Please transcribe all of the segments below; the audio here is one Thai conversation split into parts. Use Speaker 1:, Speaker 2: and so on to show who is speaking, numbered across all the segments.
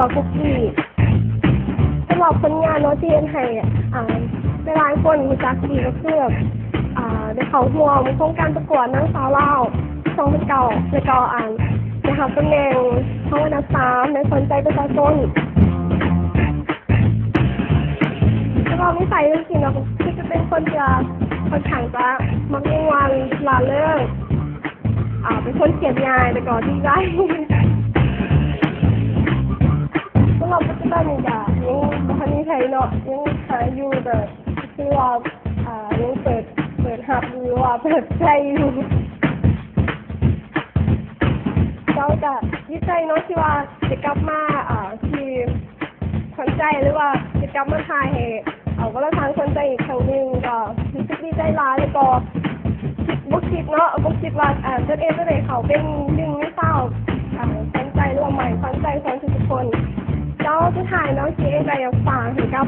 Speaker 1: ว่าคุกกี้สำหรับผลงานโน้ตที่เห็นให้หลายคนรู้จักดีก็คือได้เข้าร่วมโครงการประกวดนางสาวลาว2009แล้วก็ได้รับตำแหน่งรางวัลอันดับ3ในสนใจประชาชนแล้วก็นิสัยจริงๆนะคือจะเป็นคนที่ค่อนข้างจะมักเลี้ยงวันลาเลิกเป็นคนเขียนงานแต่ก่อนที่ได้สำหรับปัจจุบันนี้ก็ยังไม่มีใครเนาะยังหาอยู่แต่คือว่ายังเปิดหับอยู่ว่าเปิดใจอยู่เราจะดีใจเนาะที่ว่าจะกลับมาที่สนใจหรือว่าจะกลับมาถ่ายให้ก็แล้วทางสนใจอีกครั้งหนึ่งก็รู้สึกดีใจหลายแล้วก็บุกคิดเนาะบุกคิดว่าตัวเองตัวเองเขาเป็นหนึ่งในเศร้าสนใจหรือว่าใหม่สนใจของทุกคนเจ้าจะถ่ายน้องชีเองก็อยากฝากถึงกับ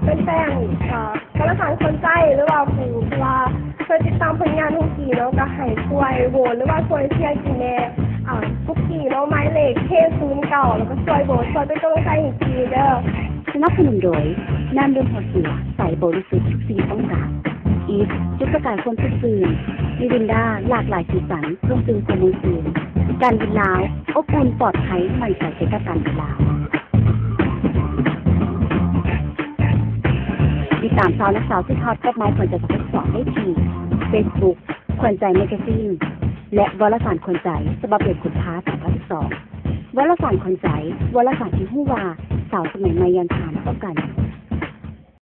Speaker 1: แฟนๆก็แล้วทางสนใจหรือว่าผู้ว่าเพื่อติดตามผลงานทุกทีเนาะก็ให้ช่วยโหวตหรือว่าช่วยเชียร์กีแน่ทุกทีเนาะไม้เหล็กเทศูนย์เก่าแล้วก็ช่วยโหวตช่วยเป็นกำลังใจให้ทีเด้อ
Speaker 2: สนับสนุนโดยน้ำดื่มหัวเสือใส่บริสุทธิ์ทุกสิ่งต้องการอีฟจุดประกายคนทุกสื่อมิรินดาหลากหลายสีสันเครื่องปรุงคนมือสื่อการบินลาวอบอุ่นปลอดภัยใหม่ใส่ใจกับการบินลาวติดตามสาวและสาวที่ทอดกับไม้ควรจะสัก2ได้ที่ Facebook ควรใจแมกกาซีนและวารสารควรใจฉบับเด็กคุณค้า2012วารสารควรใจวารสารที่หู้ว่าสาวสมัยใหม่ยังถามต้องการ